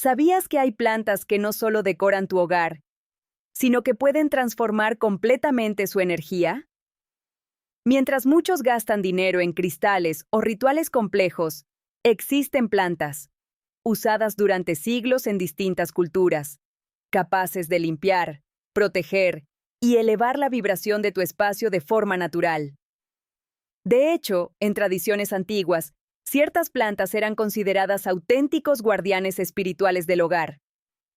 ¿Sabías que hay plantas que no solo decoran tu hogar, sino que pueden transformar completamente su energía? Mientras muchos gastan dinero en cristales o rituales complejos, existen plantas, usadas durante siglos en distintas culturas, capaces de limpiar, proteger y elevar la vibración de tu espacio de forma natural. De hecho, en tradiciones antiguas, ciertas plantas eran consideradas auténticos guardianes espirituales del hogar.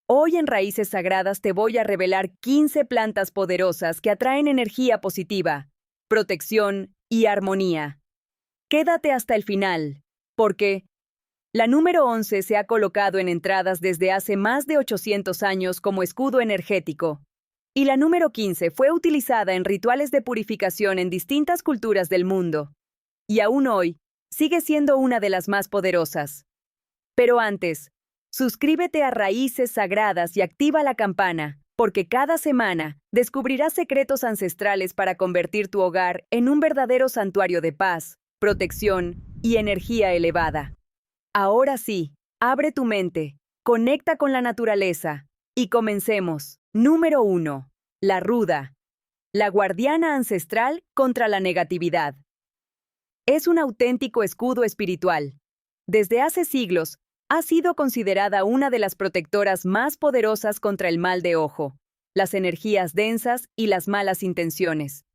Hoy en Raíces Sagradas te voy a revelar 15 plantas poderosas que atraen energía positiva, protección y armonía. Quédate hasta el final, porque la número 11 se ha colocado en entradas desde hace más de 800 años como escudo energético, y la número 15 fue utilizada en rituales de purificación en distintas culturas del mundo, y aún hoy sigue siendo una de las más poderosas. Pero antes, suscríbete a Raíces Sagradas y activa la campana, porque cada semana descubrirás secretos ancestrales para convertir tu hogar en un verdadero santuario de paz, protección y energía elevada. Ahora sí, abre tu mente, conecta con la naturaleza y comencemos. Número 1. La ruda. La guardiana ancestral contra la negatividad. Es un auténtico escudo espiritual. Desde hace siglos, ha sido considerada una de las protectoras más poderosas contra el mal de ojo, las energías densas y las malas intenciones.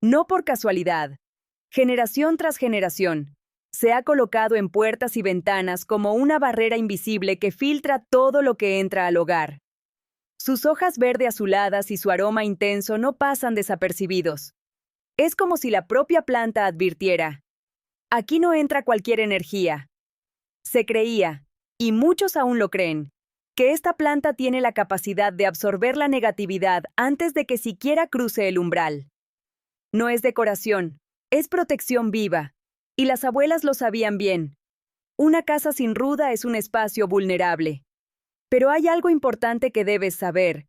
No por casualidad, generación tras generación, se ha colocado en puertas y ventanas como una barrera invisible que filtra todo lo que entra al hogar. Sus hojas verde azuladas y su aroma intenso no pasan desapercibidos. Es como si la propia planta advirtiera: aquí no entra cualquier energía. Se creía, y muchos aún lo creen, que esta planta tiene la capacidad de absorber la negatividad antes de que siquiera cruce el umbral. No es decoración, es protección viva, y las abuelas lo sabían bien. Una casa sin ruda es un espacio vulnerable. Pero hay algo importante que debes saber.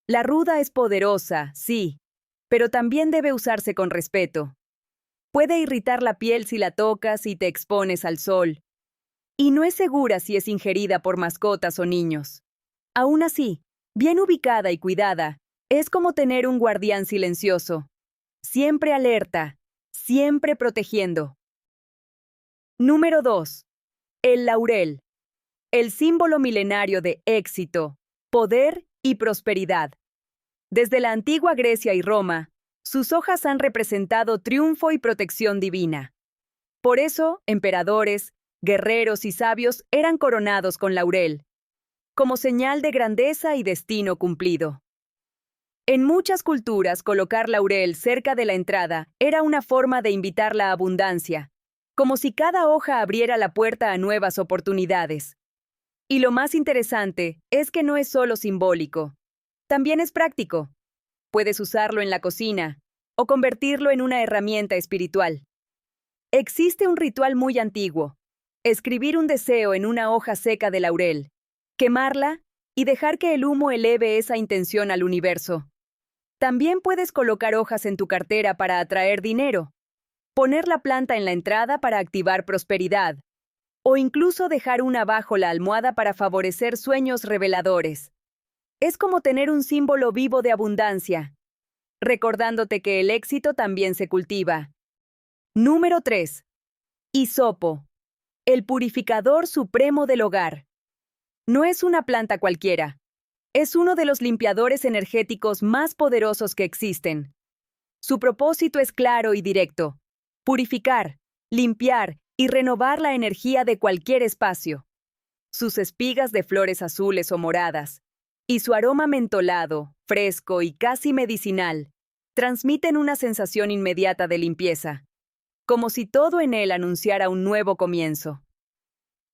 La ruda es poderosa, sí, pero también debe usarse con respeto. Puede irritar la piel si la tocas y te expones al sol. Y no es segura si es ingerida por mascotas o niños. Aún así, bien ubicada y cuidada, es como tener un guardián silencioso. Siempre alerta, siempre protegiendo. Número 2. El laurel. El símbolo milenario de éxito, poder y prosperidad. Desde la antigua Grecia y Roma, sus hojas han representado triunfo y protección divina. Por eso, emperadores, guerreros y sabios eran coronados con laurel, como señal de grandeza y destino cumplido. En muchas culturas, colocar laurel cerca de la entrada era una forma de invitar la abundancia, como si cada hoja abriera la puerta a nuevas oportunidades. Y lo más interesante es que no es solo simbólico, también es práctico. Puedes usarlo en la cocina o convertirlo en una herramienta espiritual. Existe un ritual muy antiguo: escribir un deseo en una hoja seca de laurel, quemarla y dejar que el humo eleve esa intención al universo. También puedes colocar hojas en tu cartera para atraer dinero, poner la planta en la entrada para activar prosperidad, o incluso dejar una bajo la almohada para favorecer sueños reveladores. Es como tener un símbolo vivo de abundancia, recordándote que el éxito también se cultiva. Número 3. Hisopo. El purificador supremo del hogar. No es una planta cualquiera. Es uno de los limpiadores energéticos más poderosos que existen. Su propósito es claro y directo: purificar, limpiar y renovar la energía de cualquier espacio. Sus espigas de flores azules o moradas, y su aroma mentolado, fresco y casi medicinal, transmiten una sensación inmediata de limpieza, como si todo en él anunciara un nuevo comienzo.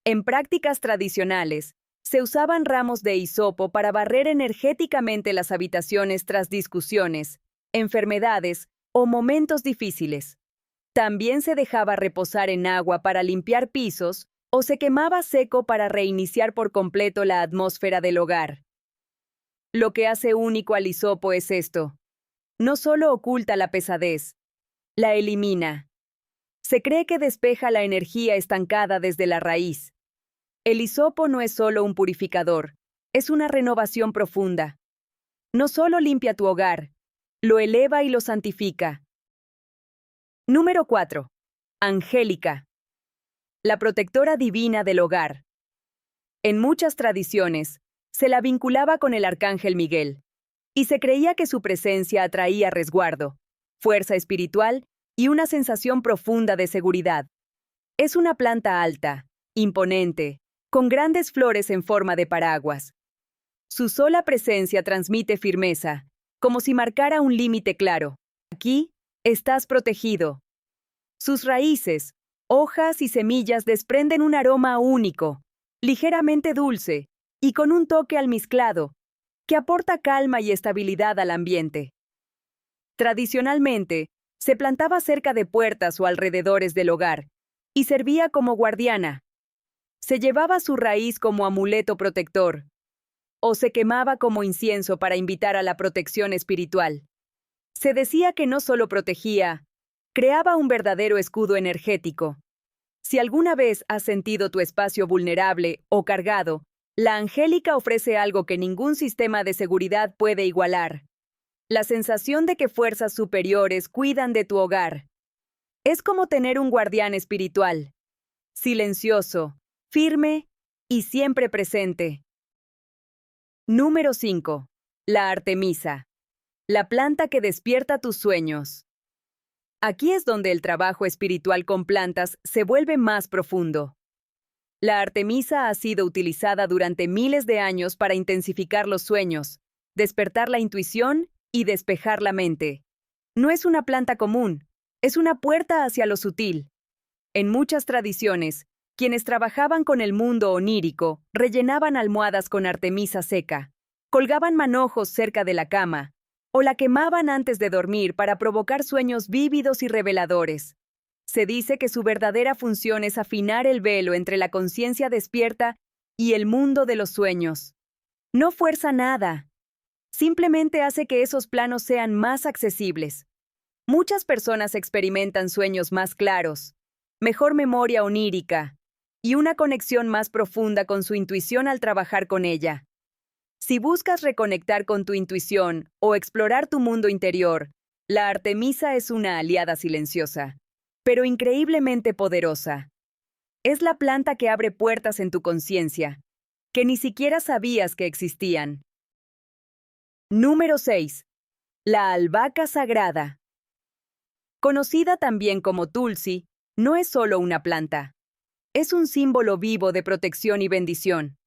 En prácticas tradicionales, se usaban ramos de hisopo para barrer energéticamente las habitaciones tras discusiones, enfermedades o momentos difíciles. También se dejaba reposar en agua para limpiar pisos o se quemaba seco para reiniciar por completo la atmósfera del hogar. Lo que hace único al hisopo es esto: no solo oculta la pesadez, la elimina. Se cree que despeja la energía estancada desde la raíz. El hisopo no es solo un purificador, es una renovación profunda. No solo limpia tu hogar, lo eleva y lo santifica. Número 4. Angélica. La protectora divina del hogar. En muchas tradiciones, se la vinculaba con el arcángel Miguel, y se creía que su presencia atraía resguardo, fuerza espiritual y una sensación profunda de seguridad. Es una planta alta, imponente, con grandes flores en forma de paraguas. Su sola presencia transmite firmeza, como si marcara un límite claro. Aquí, estás protegido. Sus raíces, hojas y semillas desprenden un aroma único, ligeramente dulce y con un toque almizclado, que aporta calma y estabilidad al ambiente. Tradicionalmente, se plantaba cerca de puertas o alrededores del hogar, y servía como guardiana. Se llevaba su raíz como amuleto protector, o se quemaba como incienso para invitar a la protección espiritual. Se decía que no solo protegía, creaba un verdadero escudo energético. Si alguna vez has sentido tu espacio vulnerable o cargado, la angélica ofrece algo que ningún sistema de seguridad puede igualar. La sensación de que fuerzas superiores cuidan de tu hogar. Es como tener un guardián espiritual, silencioso, firme y siempre presente. Número 5. La Artemisa. La planta que despierta tus sueños. Aquí es donde el trabajo espiritual con plantas se vuelve más profundo. La Artemisa ha sido utilizada durante miles de años para intensificar los sueños, despertar la intuición y despejar la mente. No es una planta común, es una puerta hacia lo sutil. En muchas tradiciones, quienes trabajaban con el mundo onírico rellenaban almohadas con artemisa seca, colgaban manojos cerca de la cama, o la quemaban antes de dormir para provocar sueños vívidos y reveladores. Se dice que su verdadera función es afinar el velo entre la conciencia despierta y el mundo de los sueños. No fuerza nada, simplemente hace que esos planos sean más accesibles. Muchas personas experimentan sueños más claros, mejor memoria onírica y una conexión más profunda con su intuición al trabajar con ella. Si buscas reconectar con tu intuición o explorar tu mundo interior, la Artemisa es una aliada silenciosa, pero increíblemente poderosa. Es la planta que abre puertas en tu conciencia, que ni siquiera sabías que existían. Número 6. La albahaca sagrada. Conocida también como Tulsi, no es solo una planta. Es un símbolo vivo de protección y bendición.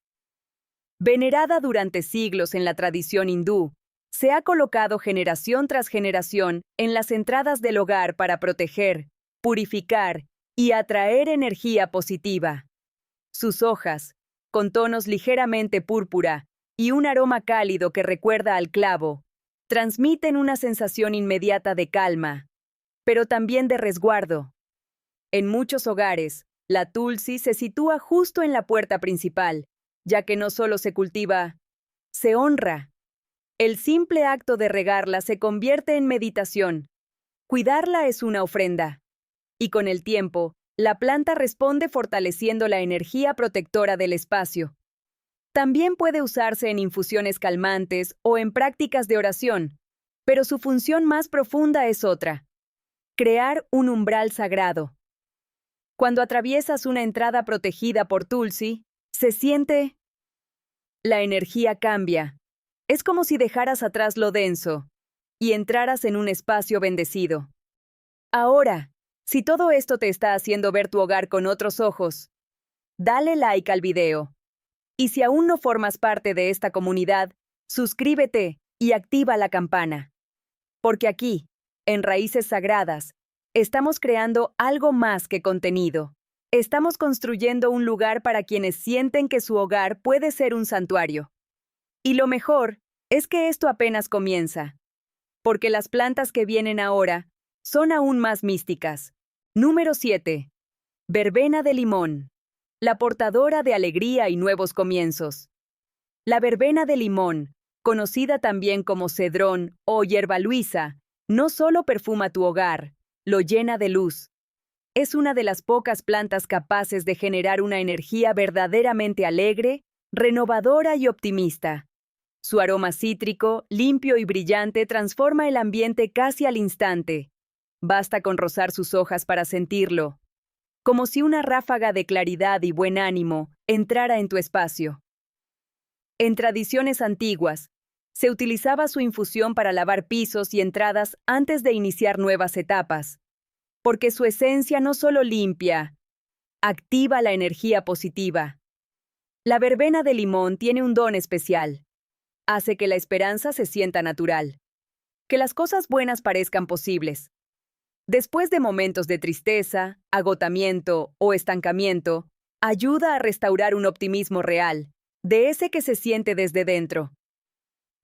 Venerada durante siglos en la tradición hindú, se ha colocado generación tras generación en las entradas del hogar para proteger, purificar y atraer energía positiva. Sus hojas, con tonos ligeramente púrpura y un aroma cálido que recuerda al clavo, transmiten una sensación inmediata de calma, pero también de resguardo. En muchos hogares, la Tulsi se sitúa justo en la puerta principal, ya que no solo se cultiva, se honra. El simple acto de regarla se convierte en meditación. Cuidarla es una ofrenda. Y con el tiempo, la planta responde fortaleciendo la energía protectora del espacio. También puede usarse en infusiones calmantes o en prácticas de oración, pero su función más profunda es otra: crear un umbral sagrado. Cuando atraviesas una entrada protegida por Tulsi, se siente... La energía cambia. Es como si dejaras atrás lo denso y entraras en un espacio bendecido. Ahora, si todo esto te está haciendo ver tu hogar con otros ojos, dale like al video. Y si aún no formas parte de esta comunidad, suscríbete y activa la campana. Porque aquí, en Raíces Sagradas, estamos creando algo más que contenido. Estamos construyendo un lugar para quienes sienten que su hogar puede ser un santuario. Y lo mejor es que esto apenas comienza, porque las plantas que vienen ahora son aún más místicas. Número 7. Verbena de limón. La portadora de alegría y nuevos comienzos. La verbena de limón, conocida también como cedrón o hierba luisa, no solo perfuma tu hogar, lo llena de luz. es una de las pocas plantas capaces de generar una energía verdaderamente alegre, renovadora y optimista. Su aroma cítrico, limpio y brillante transforma el ambiente casi al instante. Basta con rozar sus hojas para sentirlo, como si una ráfaga de claridad y buen ánimo entrara en tu espacio. En tradiciones antiguas, se utilizaba su infusión para lavar pisos y entradas antes de iniciar nuevas etapas, porque su esencia no solo limpia, activa la energía positiva. La verbena de limón tiene un don especial. Hace que la esperanza se sienta natural, que las cosas buenas parezcan posibles. Después de momentos de tristeza, agotamiento o estancamiento, ayuda a restaurar un optimismo real, de ese que se siente desde dentro.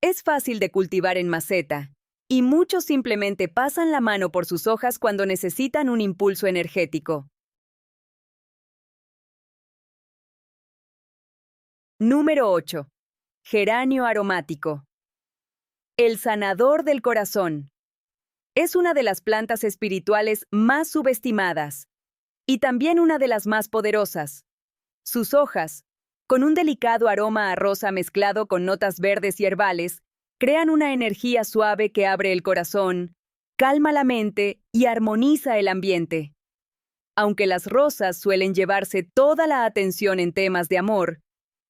Es fácil de cultivar en maceta, y muchos simplemente pasan la mano por sus hojas cuando necesitan un impulso energético. Número 8. Geranio aromático. El sanador del corazón. Es una de las plantas espirituales más subestimadas, y también una de las más poderosas. Sus hojas, con un delicado aroma a rosa mezclado con notas verdes y herbales, crean una energía suave que abre el corazón, calma la mente y armoniza el ambiente. Aunque las rosas suelen llevarse toda la atención en temas de amor,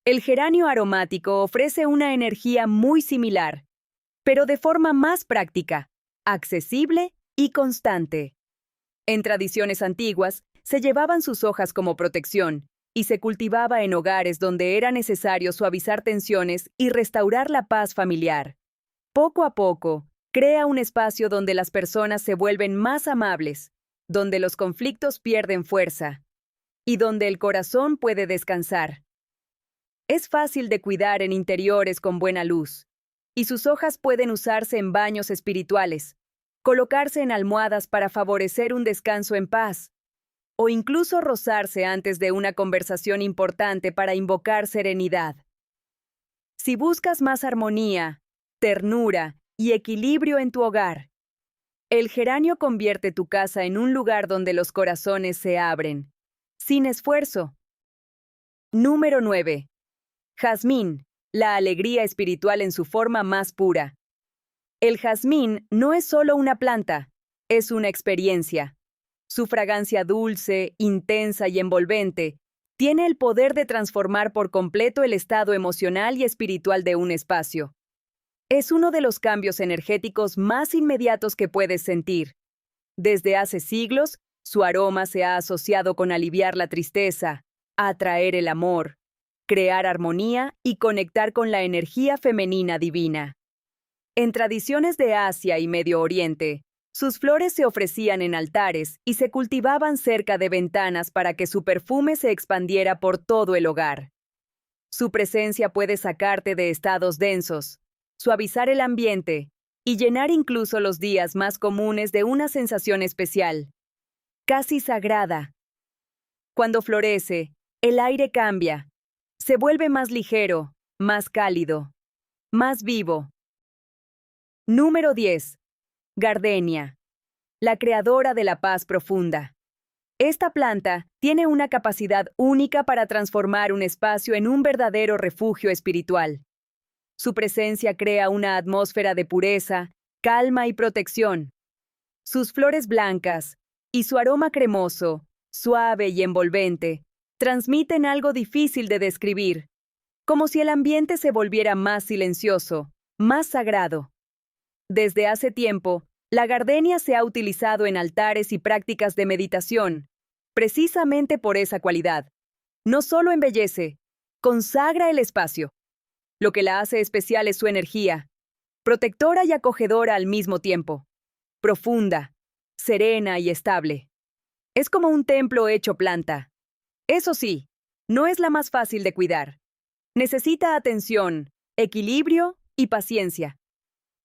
el geranio aromático ofrece una energía muy similar, pero de forma más práctica, accesible y constante. En tradiciones antiguas, se llevaban sus hojas como protección, y se cultivaba en hogares donde era necesario suavizar tensiones y restaurar la paz familiar. Poco a poco, crea un espacio donde las personas se vuelven más amables, donde los conflictos pierden fuerza, y donde el corazón puede descansar. Es fácil de cuidar en interiores con buena luz, y sus hojas pueden usarse en baños espirituales, colocarse en almohadas para favorecer un descanso en paz, o incluso rozarse antes de una conversación importante para invocar serenidad. Si buscas más armonía, ternura y equilibrio en tu hogar, el geranio convierte tu casa en un lugar donde los corazones se abren, sin esfuerzo. Número 9. Jazmín, la alegría espiritual en su forma más pura. El jazmín no es solo una planta, es una experiencia. Su fragancia dulce, intensa y envolvente tiene el poder de transformar por completo el estado emocional y espiritual de un espacio. Es uno de los cambios energéticos más inmediatos que puedes sentir. Desde hace siglos, su aroma se ha asociado con aliviar la tristeza, atraer el amor, crear armonía y conectar con la energía femenina divina. En tradiciones de Asia y Medio Oriente, sus flores se ofrecían en altares y se cultivaban cerca de ventanas para que su perfume se expandiera por todo el hogar. Su presencia puede sacarte de estados densos, suavizar el ambiente y llenar incluso los días más comunes de una sensación especial, casi sagrada. Cuando florece, el aire cambia, se vuelve más ligero, más cálido, más vivo. Número 10. Gardenia, la creadora de la paz profunda. Esta planta tiene una capacidad única para transformar un espacio en un verdadero refugio espiritual. Su presencia crea una atmósfera de pureza, calma y protección. Sus flores blancas y su aroma cremoso, suave y envolvente, transmiten algo difícil de describir, como si el ambiente se volviera más silencioso, más sagrado. Desde hace tiempo, la gardenia se ha utilizado en altares y prácticas de meditación, precisamente por esa cualidad. No solo embellece, consagra el espacio. Lo que la hace especial es su energía, protectora y acogedora al mismo tiempo, profunda, serena y estable. Es como un templo hecho planta. Eso sí, no es la más fácil de cuidar. Necesita atención, equilibrio y paciencia.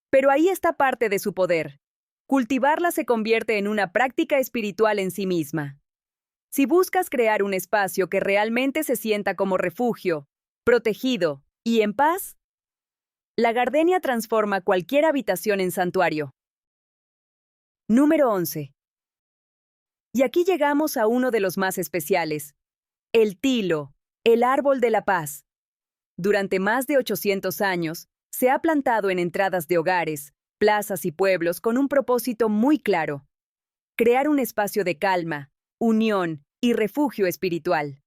Pero ahí está parte de su poder. Cultivarla se convierte en una práctica espiritual en sí misma. Si buscas crear un espacio que realmente se sienta como refugio, protegido y en paz, la gardenia transforma cualquier habitación en santuario. Número 11. Y aquí llegamos a uno de los más especiales, el tilo, el árbol de la paz. Durante más de 800 años, se ha plantado en entradas de hogares, plazas y pueblos con un propósito muy claro: crear un espacio de calma, unión y refugio espiritual.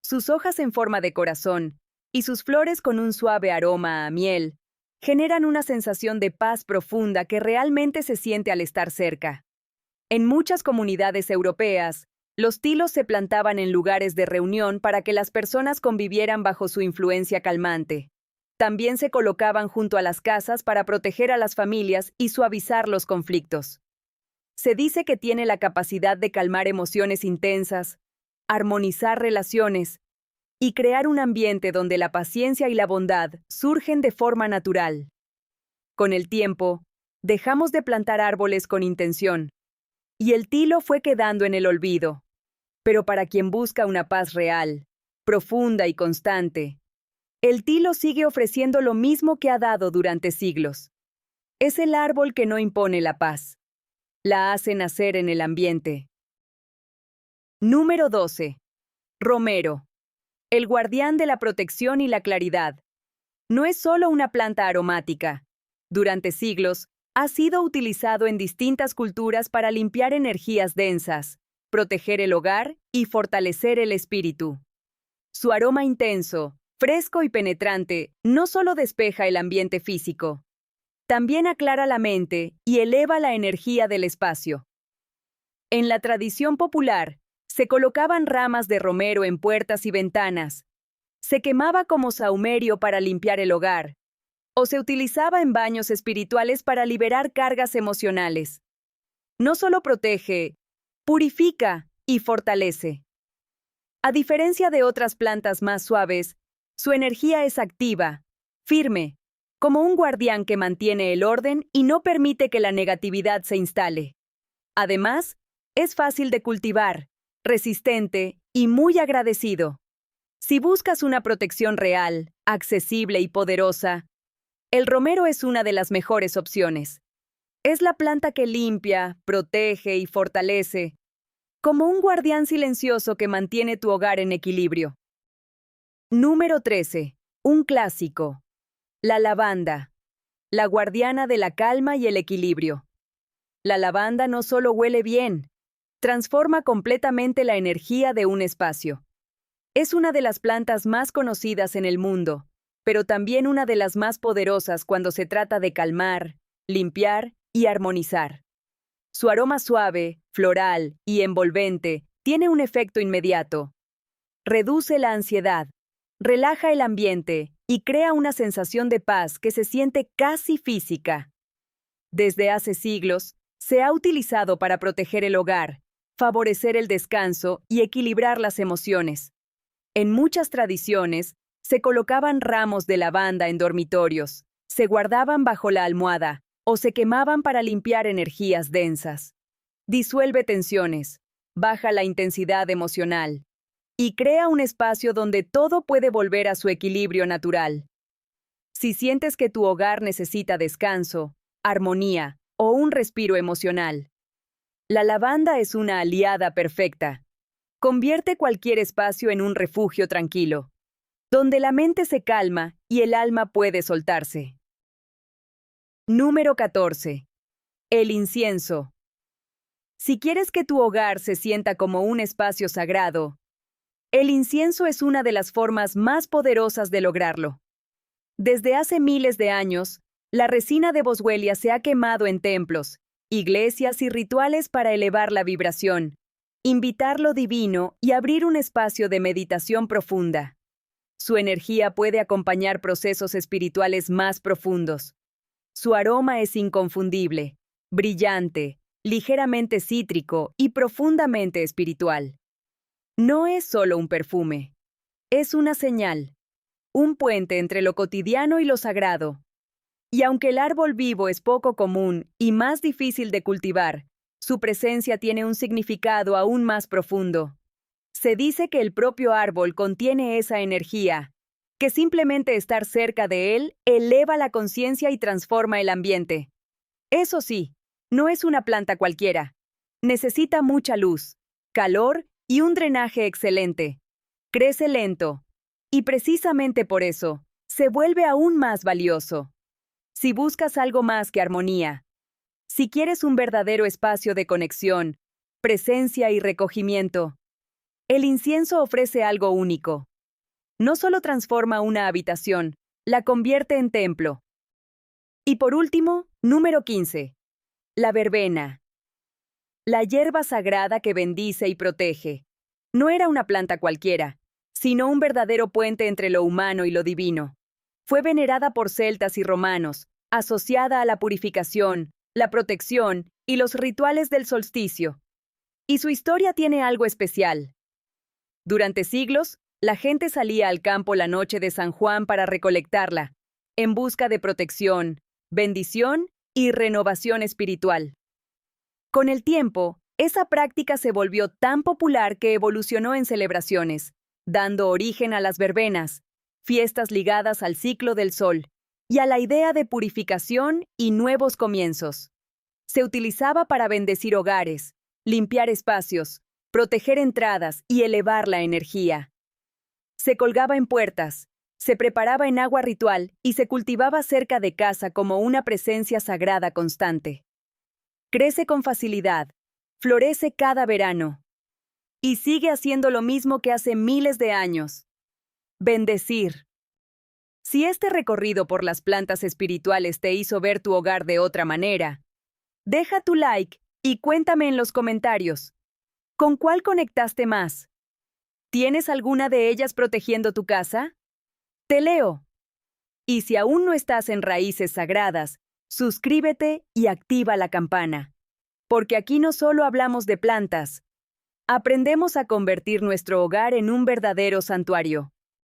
Sus hojas en forma de corazón y sus flores con un suave aroma a miel generan una sensación de paz profunda que realmente se siente al estar cerca. En muchas comunidades europeas, los tilos se plantaban en lugares de reunión para que las personas convivieran bajo su influencia calmante. También se colocaban junto a las casas para proteger a las familias y suavizar los conflictos. Se dice que tiene la capacidad de calmar emociones intensas, armonizar relaciones y crear un ambiente donde la paciencia y la bondad surgen de forma natural. Con el tiempo, dejamos de plantar árboles con intención, y el tilo fue quedando en el olvido. Pero para quien busca una paz real, profunda y constante, el tilo sigue ofreciendo lo mismo que ha dado durante siglos. Es el árbol que no impone la paz, la hace nacer en el ambiente. Número 12. Romero. El guardián de la protección y la claridad. No es solo una planta aromática. Durante siglos, ha sido utilizado en distintas culturas para limpiar energías densas, proteger el hogar y fortalecer el espíritu. Su aroma intenso, fresco y penetrante no solo despeja el ambiente físico, también aclara la mente y eleva la energía del espacio. En la tradición popular, se colocaban ramas de romero en puertas y ventanas, se quemaba como sahumerio para limpiar el hogar, o se utilizaba en baños espirituales para liberar cargas emocionales. No solo protege, purifica y fortalece. A diferencia de otras plantas más suaves, su energía es activa, firme, como un guardián que mantiene el orden y no permite que la negatividad se instale. Además, es fácil de cultivar, resistente y muy agradecido. Si buscas una protección real, accesible y poderosa, el romero es una de las mejores opciones. Es la planta que limpia, protege y fortalece, como un guardián silencioso que mantiene tu hogar en equilibrio. Número 13. Un clásico. La lavanda. La guardiana de la calma y el equilibrio. La lavanda no solo huele bien, transforma completamente la energía de un espacio. Es una de las plantas más conocidas en el mundo, pero también una de las más poderosas cuando se trata de calmar, limpiar y armonizar. Su aroma suave, floral y envolvente tiene un efecto inmediato. Reduce la ansiedad, relaja el ambiente y crea una sensación de paz que se siente casi física. Desde hace siglos, se ha utilizado para proteger el hogar, favorecer el descanso y equilibrar las emociones. En muchas tradiciones, se colocaban ramos de lavanda en dormitorios, se guardaban bajo la almohada o se quemaban para limpiar energías densas. Disuelve tensiones, baja la intensidad emocional y crea un espacio donde todo puede volver a su equilibrio natural. Si sientes que tu hogar necesita descanso, armonía o un respiro emocional, la lavanda es una aliada perfecta. Convierte cualquier espacio en un refugio tranquilo, donde la mente se calma y el alma puede soltarse. Número 14. El incienso. Si quieres que tu hogar se sienta como un espacio sagrado, el incienso es una de las formas más poderosas de lograrlo. Desde hace miles de años, la resina de boswellia se ha quemado en templos, iglesias y rituales para elevar la vibración, invitar lo divino y abrir un espacio de meditación profunda. Su energía puede acompañar procesos espirituales más profundos. Su aroma es inconfundible, brillante, ligeramente cítrico y profundamente espiritual. No es solo un perfume, es una señal, un puente entre lo cotidiano y lo sagrado. Y aunque el árbol vivo es poco común y más difícil de cultivar, su presencia tiene un significado aún más profundo. Se dice que el propio árbol contiene esa energía, que simplemente estar cerca de él eleva la conciencia y transforma el ambiente. Eso sí, no es una planta cualquiera. Necesita mucha luz, calor y un drenaje excelente. Crece lento. Y precisamente por eso, se vuelve aún más valioso. Si buscas algo más que armonía, si quieres un verdadero espacio de conexión, presencia y recogimiento, el incienso ofrece algo único. No solo transforma una habitación, la convierte en templo. Y por último, número 15. La verbena. La hierba sagrada que bendice y protege. No era una planta cualquiera, sino un verdadero puente entre lo humano y lo divino. Fue venerada por celtas y romanos, asociada a la purificación, la protección y los rituales del solsticio. Y su historia tiene algo especial. Durante siglos, la gente salía al campo la noche de San Juan para recolectarla, en busca de protección, bendición y renovación espiritual. Con el tiempo, esa práctica se volvió tan popular que evolucionó en celebraciones, dando origen a las verbenas, fiestas ligadas al ciclo del sol, y a la idea de purificación y nuevos comienzos. Se utilizaba para bendecir hogares, limpiar espacios, proteger entradas y elevar la energía. Se colgaba en puertas, se preparaba en agua ritual y se cultivaba cerca de casa como una presencia sagrada constante. Crece con facilidad, florece cada verano y sigue haciendo lo mismo que hace miles de años. Bendecir. Si este recorrido por las plantas espirituales te hizo ver tu hogar de otra manera, deja tu like y cuéntame en los comentarios. ¿Con cuál conectaste más? ¿Tienes alguna de ellas protegiendo tu casa? Te leo. Y si aún no estás en Raíces Sagradas, suscríbete y activa la campana. Porque aquí no solo hablamos de plantas, aprendemos a convertir nuestro hogar en un verdadero santuario.